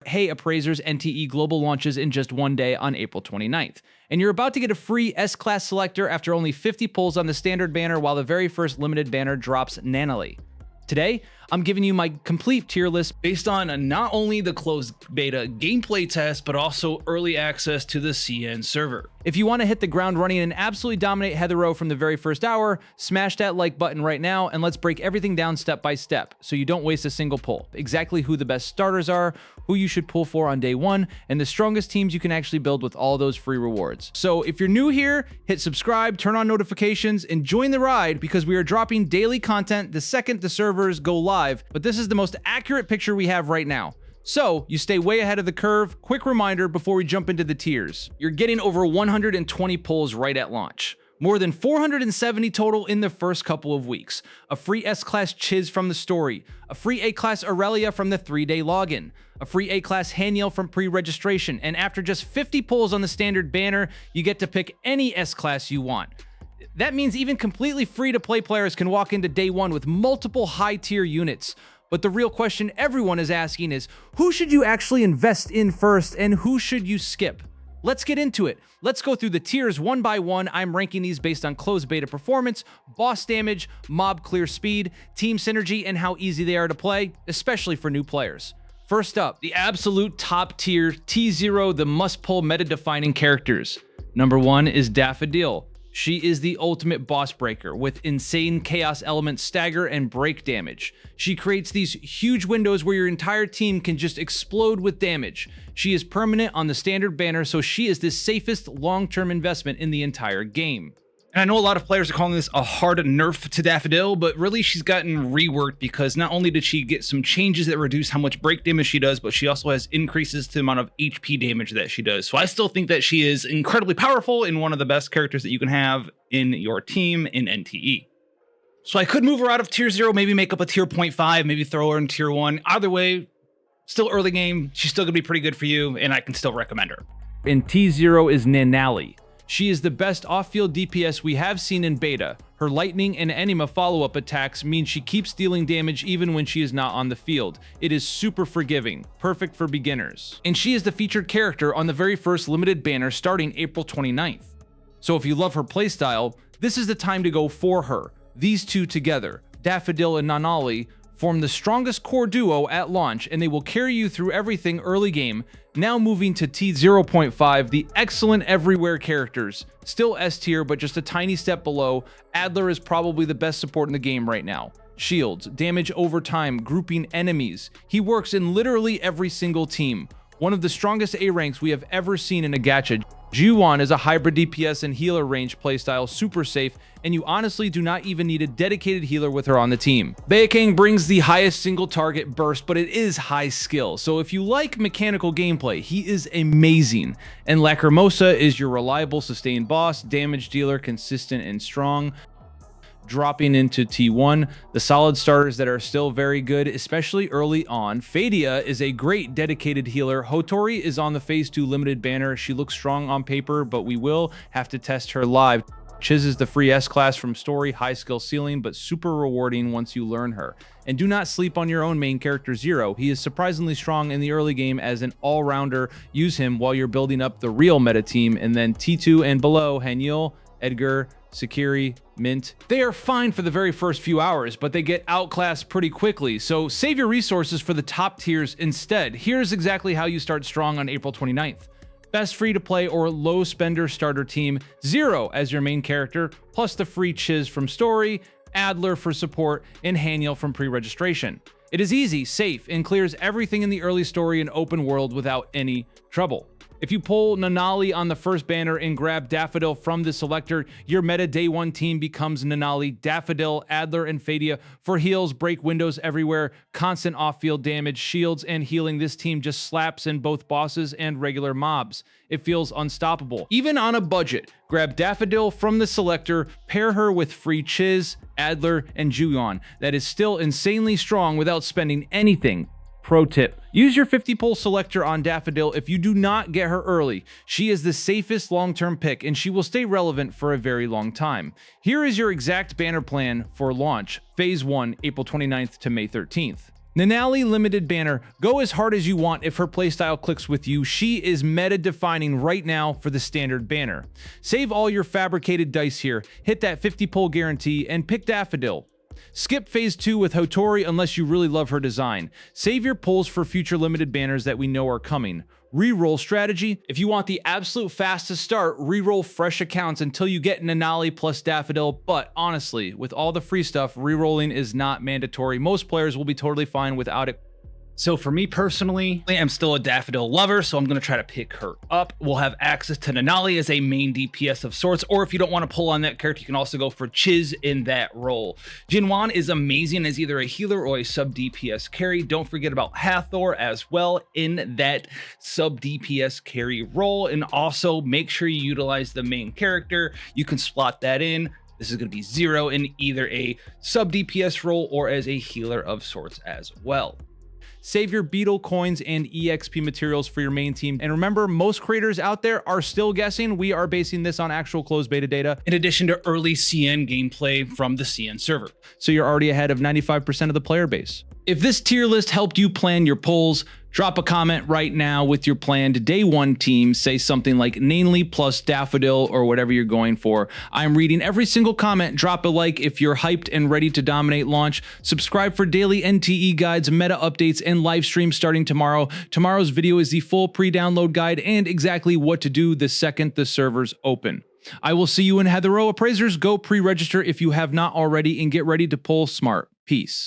Hey Appraisers NTE global launches in just one day on April 29th. And you're about to get a free S-Class selector after only 50 pulls on the standard banner while the very first limited banner drops Nanally. Today, I'm giving you my complete tier list based on not only the closed beta gameplay test, but also early access to the CN server. If you want to hit the ground running and absolutely dominate Heathero from the very first hour, smash that like button right now and let's break everything down step by step so you don't waste a single pull. Exactly who the best starters are, who you should pull for on day one, and the strongest teams you can actually build with all those free rewards. So if you're new here, hit subscribe, turn on notifications, and join the ride because we are dropping daily content the second the servers go live, but this is the most accurate picture we have right now. So you stay way ahead of the curve. Quick reminder before we jump into the tiers. You're getting over 120 pulls right at launch. More than 470 total in the first couple of weeks. A free S-Class Chiz from the story. A free A-Class Aurelia from the 3-day login. A free A-Class Haniel from pre-registration. And after just 50 pulls on the standard banner, you get to pick any S-Class you want. That means even completely free-to-play players can walk into day one with multiple high-tier units. But the real question everyone is asking is, who should you actually invest in first and who should you skip? Let's get into it. Let's go through the tiers one by one. I'm ranking these based on closed beta performance, boss damage, mob clear speed, team synergy, and how easy they are to play, especially for new players. First up, the absolute top tier, T0, the must-pull meta-defining characters. Number 1 is Daffodil. She is the ultimate boss breaker with insane chaos element stagger and break damage. She creates these huge windows where your entire team can just explode with damage. She is permanent on the standard banner, so she is the safest long-term investment in the entire game. And I know a lot of players are calling this a hard nerf to Daffodil, but really she's gotten reworked because not only did she get some changes that reduce how much break damage she does, but she also has increases to the amount of HP damage that she does. So I still think that she is incredibly powerful and one of the best characters that you can have in your team in NTE. So I could move her out of tier 0, maybe make up a tier 0.5, maybe throw her in tier 1. Either way, still early game, she's still gonna be pretty good for you, and I can still recommend her. In T0 is Nanally. She is the best off-field DPS we have seen in beta. Her lightning and anima follow-up attacks mean she keeps dealing damage even when she is not on the field. It is super forgiving, perfect for beginners. And she is the featured character on the very first limited banner starting April 29th. So if you love her playstyle, this is the time to go for her. These two together, Daffodil and Nanally, form the strongest core duo at launch, and they will carry you through everything early game. Now moving to T0.5, the excellent everywhere characters. Still S tier, but just a tiny step below. Adler is probably the best support in the game right now. Shields, damage over time, grouping enemies. He works in literally every single team. One of the strongest A ranks we have ever seen in a gacha. Juwon is a hybrid DPS and healer range playstyle, super safe, and you honestly do not even need a dedicated healer with her on the team. Baekang brings the highest single target burst, but it is high skill, so if you like mechanical gameplay, he is amazing. And Lacrimosa is your reliable sustained boss, damage dealer, consistent and strong. Dropping into T1, the solid starters that are still very good, especially early on. Fadia is a great dedicated healer. Hotori is on the phase 2 limited banner. She looks strong on paper, but we will have to test her live. Chiz is the free S-Class from story, high skill ceiling, but super rewarding once you learn her. And do not sleep on your own main character, Zero. He is surprisingly strong in the early game as an all-rounder. Use him while you're building up the real meta team. And then T2 and below, Haniel, Edgar, Sakiri, Mint. They are fine for the very first few hours, but they get outclassed pretty quickly, so save your resources for the top tiers instead. Here's exactly how you start strong on April 29th. Best free-to-play or low-spender starter team, Zero as your main character, plus the free Chiz from story, Adler for support, and Haniel from pre-registration. It is easy, safe, and clears everything in the early story and open world without any trouble. If you pull Nanally on the first banner and grab Daffodil from the selector, your meta day 1 team becomes Nanally, Daffodil, Adler, and Fadia for heals, break windows everywhere, constant off-field damage, shields, and healing. This team just slaps in both bosses and regular mobs. It feels unstoppable. Even on a budget, grab Daffodil from the selector, pair her with free Chiz, Adler, and Juwon. That is still insanely strong without spending anything. Pro tip, use your 50 pull selector on Daffodil if you do not get her early. She is the safest long-term pick and she will stay relevant for a very long time. Here is your exact banner plan for launch, phase 1, April 29th to May 13th. Nanally limited banner. Go as hard as you want if her playstyle clicks with you. She is meta defining right now for the standard banner. Save all your fabricated dice here, hit that 50 pull guarantee, and pick Daffodil. Skip phase 2 with Hotori unless you really love her design. Save your pulls for future limited banners that we know are coming. Reroll strategy. If you want the absolute fastest start, reroll fresh accounts until you get Nanally plus Daffodil, but honestly, with all the free stuff, rerolling is not mandatory. Most players will be totally fine without it. So for me personally, I'm still a Daffodil lover, so I'm going to try to pick her up. We'll have access to Nanally as a main DPS of sorts, or if you don't want to pull on that character, you can also go for Chiz in that role. Jinwan is amazing as either a healer or a sub DPS carry. Don't forget about Hathor as well in that sub DPS carry role, and also make sure you utilize the main character. You can slot that in. This is going to be 0 in either a sub DPS role or as a healer of sorts as well. Save your beetle coins and EXP materials for your main team. And remember, most creators out there are still guessing. We are basing this on actual closed beta data, in addition to early CN gameplay from the CN server. So you're already ahead of 95% of the player base. If this tier list helped you plan your polls, drop a comment right now with your planned day 1 team. Say something like Nanally plus Daffodil or whatever you're going for. I'm reading every single comment. Drop a like if you're hyped and ready to dominate launch. Subscribe for daily NTE guides, meta updates, and live streams starting tomorrow. Tomorrow's video is the full pre-download guide and exactly what to do the second the servers open. I will see you in Heathero. Appraisers, go pre-register if you have not already and get ready to pull smart. Peace.